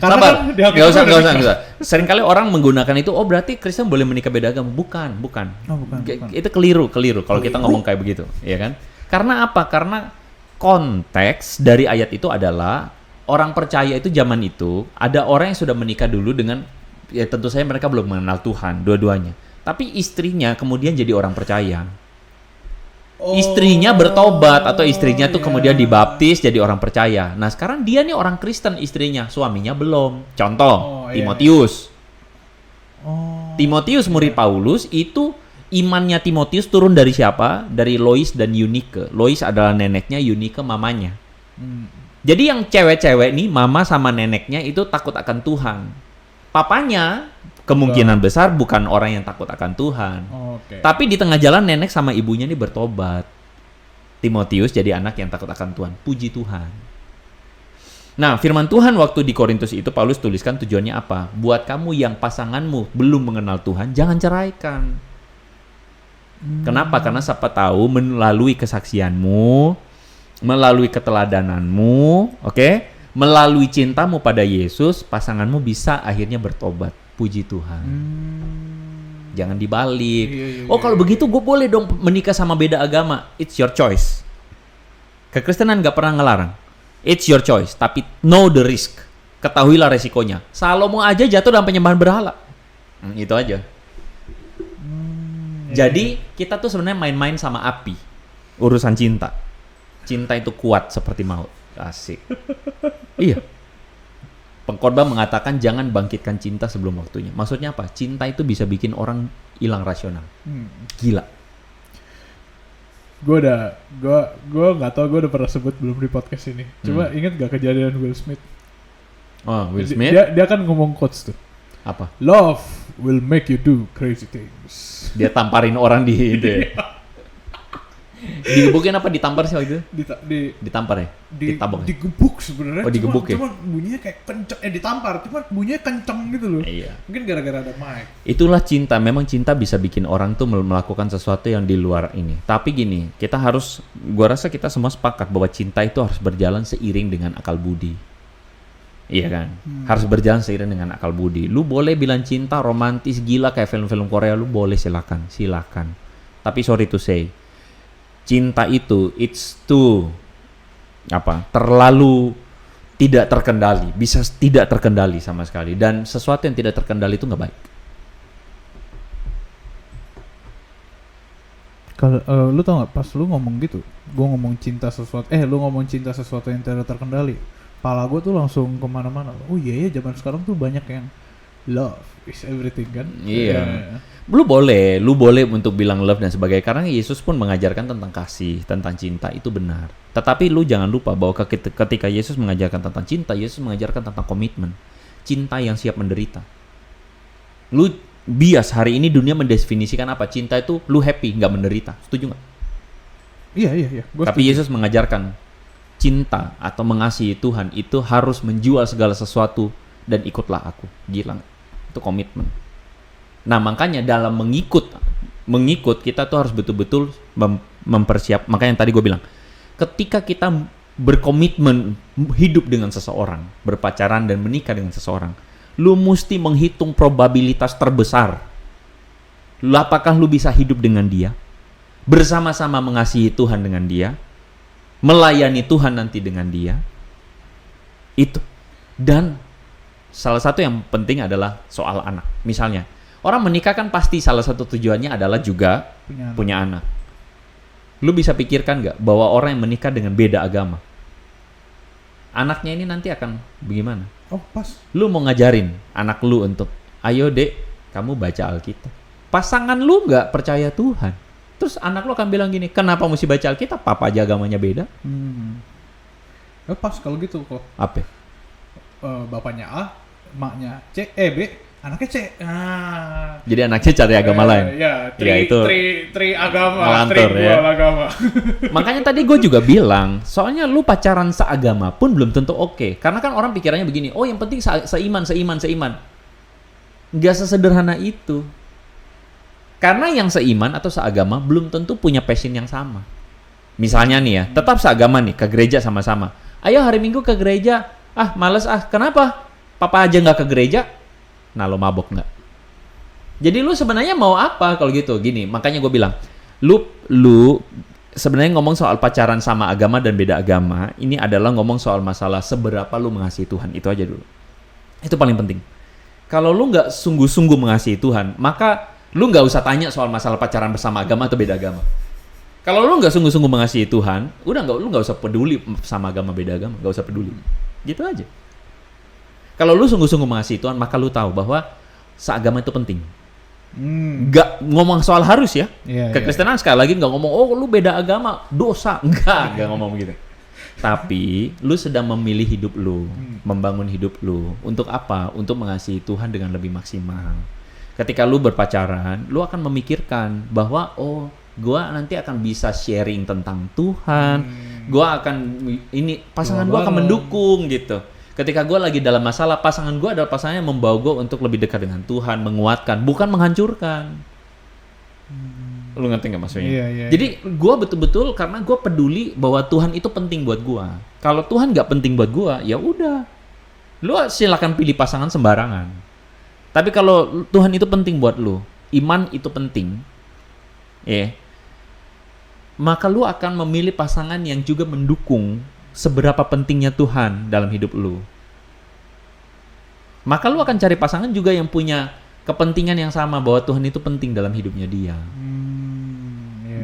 Sabar, kan nggak usah. Seringkali orang menggunakan itu, oh berarti Kristen boleh menikah beda agama. Bukan. Oh, bukan. Itu keliru kalau kita ngomong kayak begitu, ya kan? Karena apa? Karena konteks dari ayat itu adalah orang percaya itu zaman itu ada orang yang sudah menikah dulu dengan, ya tentu saja mereka belum mengenal Tuhan dua-duanya. Tapi istrinya kemudian jadi orang percaya. Istrinya bertobat atau istrinya tuh kemudian dibaptis jadi orang percaya. Nah sekarang dia nih orang Kristen istrinya, suaminya belum. Contoh, Timotius. Timotius murid Paulus itu imannya Timotius turun dari siapa? Dari Lois dan Eunike. Lois adalah neneknya, Eunike mamanya. Jadi yang cewek-cewek nih, mama sama neneknya itu takut akan Tuhan. Papanya kemungkinan besar bukan orang yang takut akan Tuhan. Tapi di tengah jalan nenek sama ibunya nih bertobat. Timotius jadi anak yang takut akan Tuhan. Puji Tuhan. Nah, firman Tuhan waktu di Korintus itu Paulus tuliskan tujuannya apa? Buat kamu yang pasanganmu belum mengenal Tuhan, jangan ceraikan. Kenapa? Karena siapa tahu melalui kesaksianmu, melalui keteladananmu, melalui cintamu pada Yesus, pasanganmu bisa akhirnya bertobat. Puji Tuhan. Jangan dibalik. Kalau begitu gue boleh dong menikah sama beda agama. It's your choice. Kekristenan gak pernah ngelarang. It's your choice. Tapi know the risk. Ketahuilah resikonya. Salomo aja jatuh dalam penyembahan berhala. Itu aja. Jadi kita tuh sebenarnya main-main sama api. Urusan cinta. Cinta itu kuat seperti maut. Asik. Iya. Pengkhotbah mengatakan jangan bangkitkan cinta sebelum waktunya. Maksudnya apa? Cinta itu bisa bikin orang hilang rasional. Gila. Gue nggak tahu gue udah pernah sebut belum di podcast ini. Cuma ingat gak kejadian Will Smith? Oh, Will Smith? Dia kan ngomong quotes tuh. Apa? Love will make you do crazy things. Dia tamparin orang di itu. Digebukin apa ditampar sih waktu itu? Ditampar ya? Ditabok ya? Digebuk sebenarnya. Oh, digebuk ya? Cuma bunyinya kayak kenceng, ditampar, cuma bunyinya kenceng gitu loh. Iya. Mungkin gara-gara ada mic. Itulah cinta. Memang cinta bisa bikin orang tuh melakukan sesuatu yang di luar ini. Tapi gini, gua rasa kita semua sepakat bahwa cinta itu harus berjalan seiring dengan akal budi. Iya kan? Harus berjalan seiring dengan akal budi. Lu boleh bilang cinta romantis gila kayak film-film Korea, lu boleh silakan. Tapi sorry to say, cinta itu terlalu tidak terkendali, bisa tidak terkendali sama sekali, dan sesuatu yang tidak terkendali itu nggak baik. Kalau lu tau nggak, pas lu ngomong gitu, lu ngomong cinta sesuatu yang tidak terkendali, pala gue tuh langsung kemana-mana. Oh iya zaman sekarang tuh banyak yang love is everything kan. Iya. Lu boleh untuk bilang love dan sebagainya, karena Yesus pun mengajarkan tentang kasih, tentang cinta, itu benar. Tetapi lu jangan lupa bahwa ketika Yesus mengajarkan tentang cinta, Yesus mengajarkan tentang komitmen, cinta yang siap menderita. Lu bias hari ini dunia mendefinisikan apa? Cinta itu lu happy, nggak menderita. Setuju nggak? Iya. Tapi Yesus mengajarkan cinta atau mengasihi Tuhan itu harus menjual segala sesuatu dan ikutlah aku. Gila nggak? Itu komitmen. Nah makanya dalam mengikut mengikut, kita tuh harus betul-betul mempersiap. Makanya yang tadi gue bilang, ketika kita berkomitmen hidup dengan seseorang, berpacaran dan menikah dengan seseorang, lu mesti menghitung probabilitas terbesar. Apakah lu bisa hidup dengan dia, bersama-sama mengasihi Tuhan dengan dia, melayani Tuhan nanti dengan dia. Itu. Dan salah satu yang penting adalah soal anak. Misalnya, orang menikah kan pasti salah satu tujuannya adalah juga punya anak. Lu bisa pikirkan nggak bahwa orang yang menikah dengan beda agama, anaknya ini nanti akan bagaimana? Oh, pas. Lu mau ngajarin anak lu untuk, ayo dek, kamu baca Alkitab. Pasangan lu nggak percaya Tuhan. Terus anak lu akan bilang gini, kenapa mesti baca Alkitab? Papa aja agamanya beda. Pas kalau gitu kok. Apa? Bapaknya A, emaknya C, B, anaknya C. Nah. Jadi anaknya cari agama lain. Ya, itu tri agama, melantur, tri ya. agama. Makanya tadi gue juga bilang, soalnya lu pacaran seagama pun belum tentu oke. Karena kan orang pikirannya begini, oh yang penting seiman. Nggak sesederhana itu. Karena yang seiman atau seagama belum tentu punya passion yang sama. Misalnya nih ya, tetap seagama nih, ke gereja sama-sama. Ayo hari Minggu ke gereja. Ah, males ah. Kenapa? Papa aja nggak ke gereja. Nah, lo mabok nggak? Jadi lu sebenarnya mau apa kalau gitu? Gini, makanya gue bilang, lu sebenarnya ngomong soal pacaran sama agama dan beda agama, ini adalah ngomong soal masalah seberapa lu mengasihi Tuhan. Itu aja dulu. Itu paling penting. Kalau lu nggak sungguh-sungguh mengasihi Tuhan, maka lu nggak usah tanya soal masalah pacaran bersama agama atau beda agama. Kalau lu nggak sungguh-sungguh mengasihi Tuhan, lu nggak usah peduli sama agama beda agama, nggak usah peduli. Gitu aja. Kalau lu sungguh-sungguh mengasihi Tuhan, maka lu tahu bahwa seagama itu penting. Nggak ngomong soal harus ya. Kekristenan sekali lagi nggak ngomong, oh lu beda agama, dosa. Nggak ngomong begitu. Tapi lu sedang memilih hidup lu, membangun hidup lu. Untuk apa? Untuk mengasihi Tuhan dengan lebih maksimal. Ketika lu berpacaran, lu akan memikirkan bahwa, oh, gua nanti akan bisa sharing tentang Tuhan. Gua akan, pasangan gua akan mendukung gitu. Ketika gue lagi dalam masalah, pasangan gue adalah pasangan yang membawa gue untuk lebih dekat dengan Tuhan, menguatkan, bukan menghancurkan. Lu ngerti nggak maksudnya? Iya. Jadi gue betul-betul karena gue peduli bahwa Tuhan itu penting buat gue. Kalau Tuhan nggak penting buat gue, ya udah, lu silakan pilih pasangan sembarangan. Tapi kalau Tuhan itu penting buat lu, iman itu penting, maka lu akan memilih pasangan yang juga mendukung seberapa pentingnya Tuhan dalam hidup lu. Maka lu akan cari pasangan juga yang punya kepentingan yang sama bahwa Tuhan itu penting dalam hidupnya dia.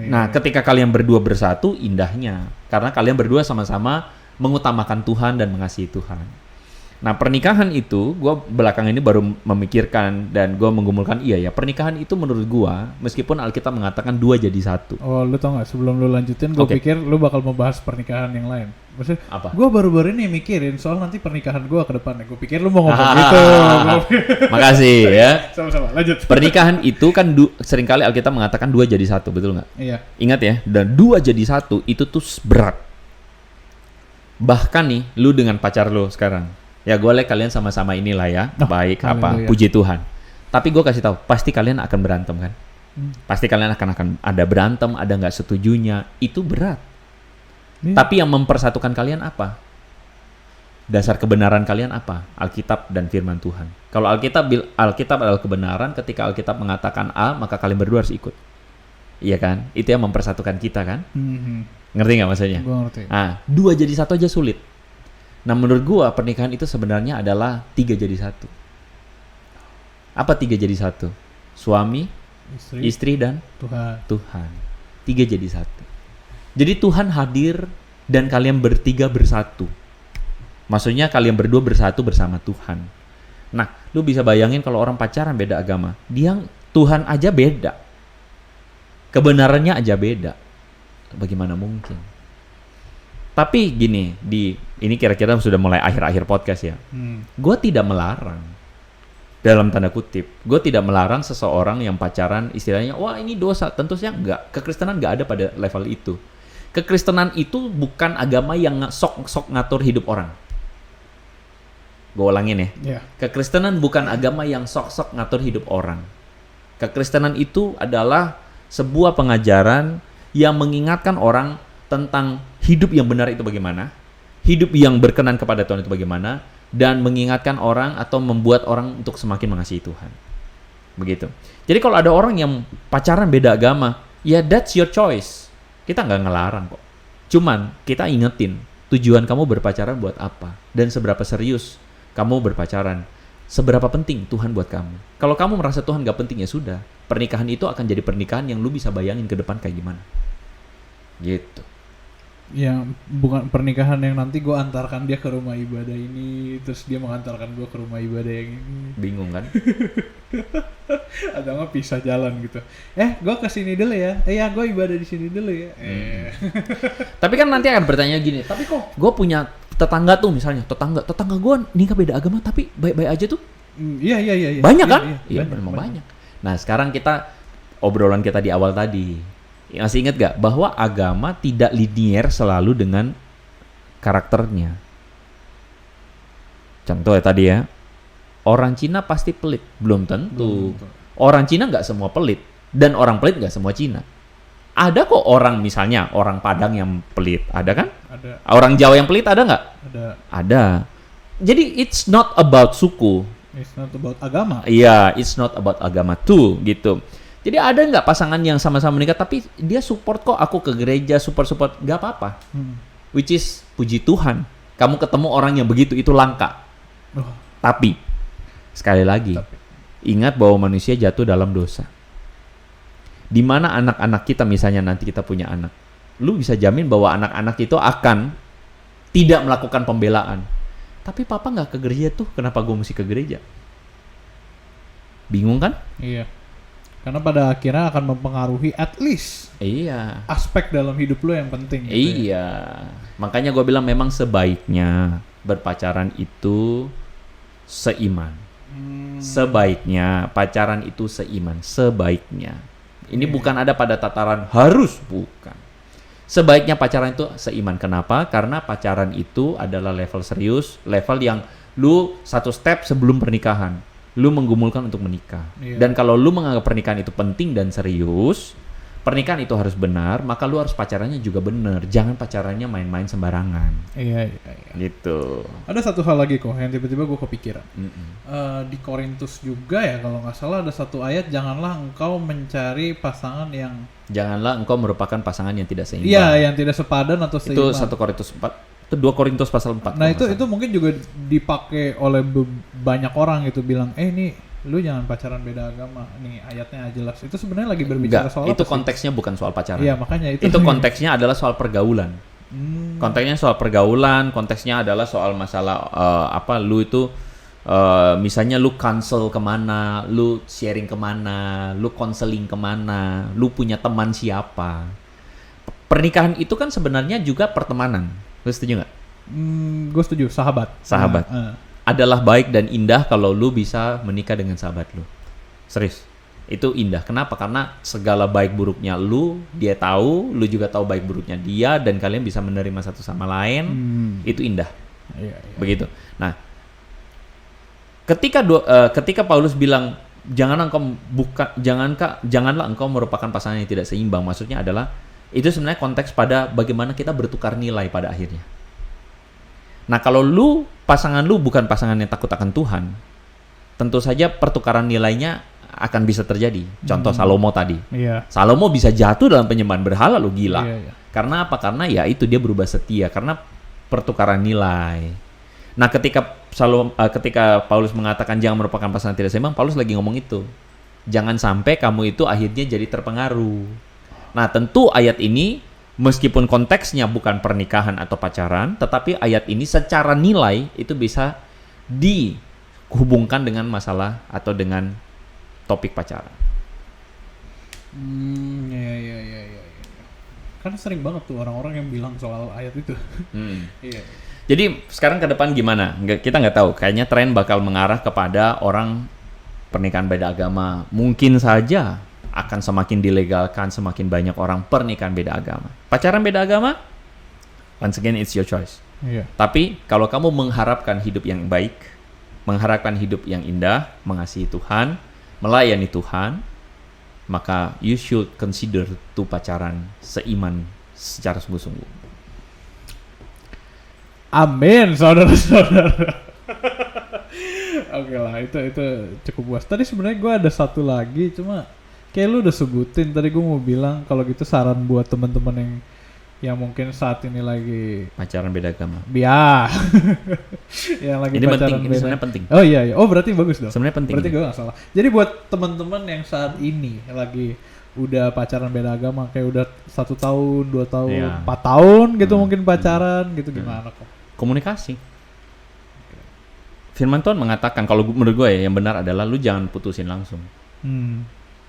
Nah, ketika kalian berdua bersatu, indahnya. Karena kalian berdua sama-sama mengutamakan Tuhan dan mengasihi Tuhan. Nah, pernikahan itu, gue belakangan ini baru memikirkan dan gue menggumulkan, iya ya, pernikahan itu menurut gue, meskipun Alkitab mengatakan 2 jadi 1. Oh, lu tau gak, sebelum lu lanjutin, gue pikir lu bakal membahas pernikahan yang lain. Maksudnya, apa? Gue baru-baru ini mikirin soal nanti pernikahan gue ke depannya. Gue pikir lu mau ngomong gitu. Makasih ya. Sama-sama, lanjut. Pernikahan itu kan seringkali Alkitab mengatakan 2 jadi 1, betul nggak? Iya. Ingat ya, dan 2 jadi 1 itu tuh berat. Bahkan nih, lu dengan pacar lu sekarang, ya gue lihat kalian sama-sama inilah ya, baik apa, puji Tuhan. Tapi gue kasih tahu, pasti kalian akan berantem kan? Pasti kalian akan ada berantem, ada nggak setujunya, itu berat. Tapi yang mempersatukan kalian apa? Dasar kebenaran kalian apa? Alkitab dan firman Tuhan. Kalau Alkitab adalah kebenaran, ketika Alkitab mengatakan A, maka kalian berdua harus ikut. Iya kan? Itu yang mempersatukan kita kan? Ngerti nggak maksudnya? Gue ngerti. 2 jadi 1 aja sulit. Nah, menurut gua pernikahan itu sebenarnya adalah 3 jadi 1. Apa 3 jadi 1? Suami, istri dan Tuhan. 3 jadi 1. Jadi Tuhan hadir dan kalian bertiga bersatu. Maksudnya kalian berdua bersatu bersama Tuhan. Nah, lu bisa bayangin kalau orang pacaran beda agama, Tuhan aja beda. Kebenarannya aja beda. Bagaimana mungkin? Tapi gini, ini kira-kira sudah mulai akhir-akhir podcast ya. Gue tidak melarang, dalam tanda kutip, gue tidak melarang seseorang yang pacaran istilahnya, wah ini dosa. Tentu saja enggak. Kekristenan enggak ada pada level itu. Kekristenan itu bukan agama yang sok ngatur hidup orang. Gue ulangin ya. Kekristenan bukan agama yang sok ngatur hidup orang. Kekristenan itu adalah sebuah pengajaran yang mengingatkan orang tentang hidup yang benar itu bagaimana, hidup yang berkenan kepada Tuhan itu bagaimana, dan mengingatkan orang atau membuat orang untuk semakin mengasihi Tuhan. Begitu. Jadi kalau ada orang yang pacaran beda agama, ya that's your choice. Kita nggak ngelarang kok. Cuman kita ingetin tujuan kamu berpacaran buat apa dan seberapa serius kamu berpacaran. Seberapa penting Tuhan buat kamu. Kalau kamu merasa Tuhan gak penting, ya sudah. Pernikahan itu akan jadi pernikahan yang lu bisa bayangin ke depan kayak gimana. Gitu. Ya, bukan pernikahan yang nanti gue antarkan dia ke rumah ibadah ini, terus dia mengantarkan gue ke rumah ibadah yang ini. Bingung kan? Atau nggak pisah jalan gitu. Gue kesini dulu ya. Ya, gue ibadah di sini dulu ya. Tapi kan nanti akan bertanya gini, tapi kok gue punya tetangga tuh misalnya, tetangga gue nikah beda agama tapi baik-baik aja tuh. Iya. Banyak kan? Iya, banyak, memang banyak. Nah, sekarang kita obrolan kita di awal tadi. Masih ingat gak bahwa agama tidak linear selalu dengan karakternya? Contoh ya tadi ya, orang Cina pasti pelit, belum tentu. Orang Cina nggak semua pelit, dan orang pelit nggak semua Cina. Ada kok orang misalnya orang Padang yang pelit, ada kan? Ada. Orang Jawa yang pelit ada nggak? Ada. Jadi it's not about suku. It's not about agama. Iya, it's not about agama too, gitu. Jadi ada nggak pasangan yang sama-sama menikah tapi dia support kok aku ke gereja, support, nggak apa-apa. Which is puji Tuhan, kamu ketemu orang yang begitu itu langka. Tapi sekali lagi, ingat bahwa manusia jatuh dalam dosa. Di mana anak-anak kita misalnya nanti kita punya anak, lu bisa jamin bahwa anak-anak itu akan tidak melakukan pembelaan. Tapi papa nggak ke gereja tuh, kenapa gue mesti ke gereja? Bingung kan? Iya. Karena pada akhirnya akan mempengaruhi at least aspek dalam hidup lo yang penting. Gitu ya. Makanya gue bilang memang sebaiknya berpacaran itu seiman. Sebaiknya pacaran itu seiman. Sebaiknya. Ini bukan ada pada tataran harus, bukan. Sebaiknya pacaran itu seiman. Kenapa? Karena pacaran itu adalah level serius, level yang lu satu step sebelum pernikahan. Lu menggumulkan untuk menikah. Dan kalau lu menganggap pernikahan itu penting dan serius, pernikahan itu harus benar, maka lu harus pacarannya juga benar. Jangan pacarannya main-main sembarangan. Iya. Gitu. Ada satu hal lagi kok yang tiba-tiba gue kepikiran. Di Korintus juga ya kalau nggak salah ada satu ayat, janganlah engkau mencari pasangan yang... Janganlah engkau merupakan pasangan yang tidak seimbang. Iya, yang tidak sepadan atau seimbang. Itu 1 Korintus 4. Itu 2 Korintus pasal 4. Nah itu mungkin juga dipakai oleh banyak orang gitu, bilang ini lu jangan pacaran beda agama. Nih ayatnya jelas. Itu sebenarnya lagi berbicara soal itu apa konteksnya sih? Bukan soal pacaran. Iya makanya itu konteksnya adalah soal pergaulan. Konteksnya soal pergaulan, konteksnya adalah soal masalah lu itu misalnya lu cancel kemana, lu sharing kemana, lu counseling kemana, lu punya teman siapa. Pernikahan itu kan sebenarnya juga pertemanan. Lu setuju nggak? Gue setuju, sahabat. Adalah baik dan indah kalau lu bisa menikah dengan sahabat lu. Serius. Itu indah. Kenapa? Karena segala baik buruknya lu, dia tahu, lu juga tahu baik buruknya dia, dan kalian bisa menerima satu sama lain. Itu indah. Iya. Begitu. Nah, ketika Paulus bilang janganlah engkau merupakan pasangan yang tidak seimbang, maksudnya adalah itu sebenarnya konteks pada bagaimana kita bertukar nilai pada akhirnya. Nah, kalau pasangan lu bukan pasangan yang takut akan Tuhan, tentu saja pertukaran nilainya akan bisa terjadi. Contoh Salomo tadi. Iya. Salomo bisa jatuh dalam penyembahan berhala, lu gila. Iya. Karena apa? Karena ya itu dia berubah setia karena pertukaran nilai. Nah, ketika Paulus mengatakan jangan merupakan pasangan tidak seimbang, Paulus lagi ngomong itu. Jangan sampai kamu itu akhirnya jadi terpengaruh. Nah, tentu ayat ini meskipun konteksnya bukan pernikahan atau pacaran, tetapi ayat ini secara nilai itu bisa dihubungkan dengan masalah atau dengan topik pacaran. Iya. Kan sering banget tuh orang-orang yang bilang soal ayat itu. Iya. Jadi sekarang ke depan gimana? Kita nggak tahu. Kayaknya tren bakal mengarah kepada orang pernikahan beda agama. Mungkin saja akan semakin dilegalkan, semakin banyak orang pernikahan beda agama. Pacaran beda agama, once again it's your choice. Iya. Tapi kalau kamu mengharapkan hidup yang baik, mengharapkan hidup yang indah, mengasihi Tuhan, melayani Tuhan, maka you should consider to pacaran seiman secara sungguh-sungguh. Amin, saudara-saudara. Oke lah, itu cukup puas. Tadi sebenarnya gue ada satu lagi, cuma kayak lu udah sebutin. Tadi gue mau bilang kalau gitu saran buat teman-teman yang mungkin saat ini lagi Pacaran beda agama. yang lagi Ini pacaran penting, ini beda. sebenarnya penting. Oh iya, oh berarti bagus dong. Sebenarnya penting. Berarti gue gak salah. Jadi buat teman-teman yang saat ini lagi udah pacaran beda agama, kayak udah 1 tahun, 2 tahun, Iya. 4 tahun gitu mungkin pacaran gitu, gimana kok? Komunikasi. Firman Tuhan mengatakan, kalau menurut gue ya, yang benar adalah lu jangan putusin langsung.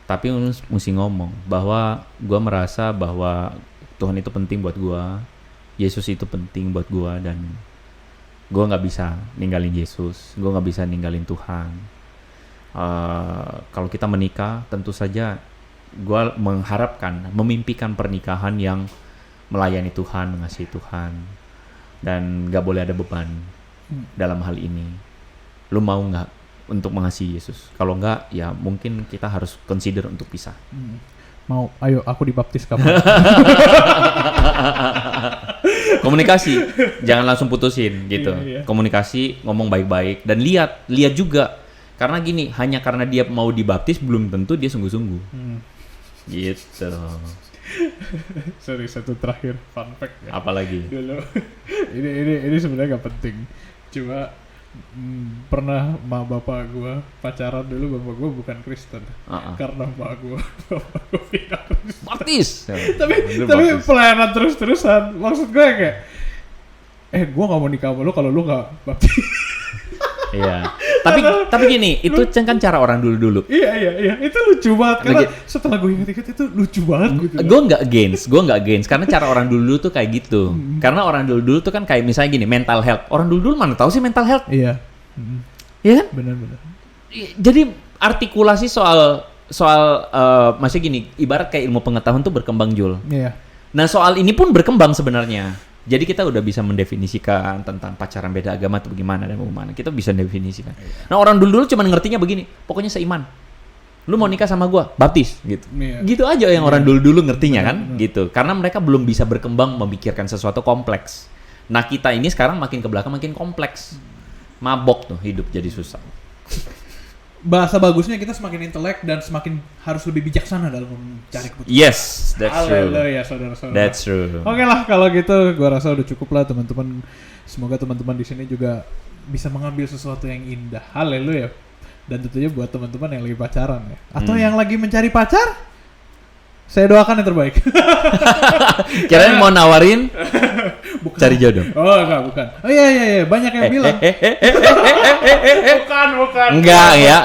Tapi lu mesti ngomong bahwa gue merasa bahwa Tuhan itu penting buat gue, Yesus itu penting buat gue, dan gue nggak bisa ninggalin Yesus, gue nggak bisa ninggalin Tuhan. Kalau kita menikah, tentu saja gue mengharapkan, memimpikan pernikahan yang melayani Tuhan, mengasihi Tuhan, dan nggak boleh ada beban dalam hal ini. Lu mau nggak untuk mengasihi Yesus? Kalau nggak, ya mungkin kita harus consider untuk pisah. Mau, ayo aku dibaptis kapan? Komunikasi, jangan langsung putusin gitu. Iya. Komunikasi, ngomong baik-baik, dan lihat juga. Karena gini, hanya karena dia mau dibaptis belum tentu dia sungguh-sungguh. Gitu. Sorry, satu terakhir fun fact ya. Apalagi? Dulu ini sebenarnya gak penting, cuma pernah bapak gua pacaran dulu. Bapak gua bukan Kristen karena bapak gua pindah Kristen. Baptis. tapi pelayanan terus-terusan. Maksud gue kayak gua nggak mau nikah sama lu kalau lu nggak baptis. Iya. Tapi gini, itu kan cara orang dulu. Iya, itu lucu banget karena setelah gue ingat-ingat itu lucu banget gitu. Gue nggak against karena cara orang dulu tuh kayak gitu. Karena orang dulu tuh kan kayak misalnya gini, mental health. Orang dulu mana tahu sih mental health? Iya. Iya kan? Benar. Jadi artikulasi soal maksudnya gini, ibarat kayak ilmu pengetahuan tuh berkembang, Jul. Iya. Nah, soal ini pun berkembang sebenarnya. Jadi kita udah bisa mendefinisikan tentang pacaran beda agama itu bagaimana dan bagaimana. Kita bisa definisikan. Nah, orang dulu cuma ngertinya begini, pokoknya seiman. Lu mau nikah sama gua, baptis gitu. Iya. Gitu aja yang orang dulu ngertinya kan, gitu. Karena mereka belum bisa berkembang memikirkan sesuatu kompleks. Nah, kita ini sekarang makin ke belakang makin kompleks. Mabok tuh hidup jadi susah. Bahasa bagusnya kita semakin intelek dan semakin harus lebih bijaksana dalam mencari keputusan. Yes, that's true. Haleluya, saudara-saudara. That's true. Oke lah, kalau gitu gua rasa udah cukup lah teman-teman. Semoga teman-teman di sini juga bisa mengambil sesuatu yang indah. Haleluya. Dan tentunya buat teman-teman yang lagi pacaran ya, atau yang lagi mencari pacar, saya doakan yang terbaik. Kirain mau nawarin cari jodoh. Oh enggak, bukan. Oh iya, banyak yang bilang. Bukan. Enggak ya.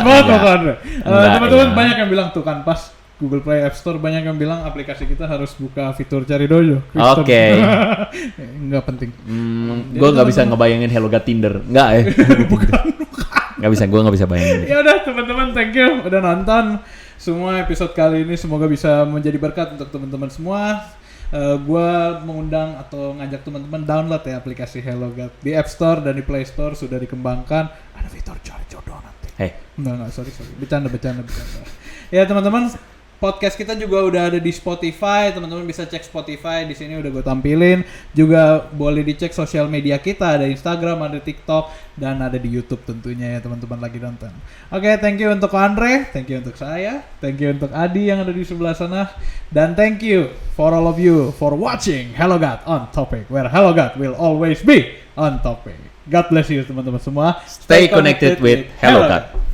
Bukan. Teman-teman ya. banyak yang bilang tuh kan pas Google Play App Store banyak yang bilang aplikasi kita harus buka fitur cari dojo. Oke. Enggak penting. Gue nggak bisa ngebayangin Hello God Tinder. Enggak ya. Bukan. Gue nggak bisa bayangin. Ya udah teman-teman, thank you udah nonton semua episode kali ini. Semoga bisa menjadi berkat untuk teman-teman semua. Gue mengundang atau ngajak teman-teman download ya aplikasi Hello God di App Store dan di Play Store. Sudah dikembangkan, ada fitur cari jodoh nanti. Enggak, sorry. Bercanda. Ya teman-teman, podcast kita juga udah ada di Spotify. Teman-teman bisa cek Spotify, di sini udah gue tampilin. Juga boleh dicek sosial media kita, ada Instagram, ada TikTok, dan ada di YouTube tentunya ya teman-teman lagi nonton. Oke, thank you untuk Andre, thank you untuk saya, thank you untuk Adi yang ada di sebelah sana, dan thank you for all of you for watching Hello God on Topic, where Hello God will always be on topic. God bless you teman-teman semua. Stay connected with Hello God.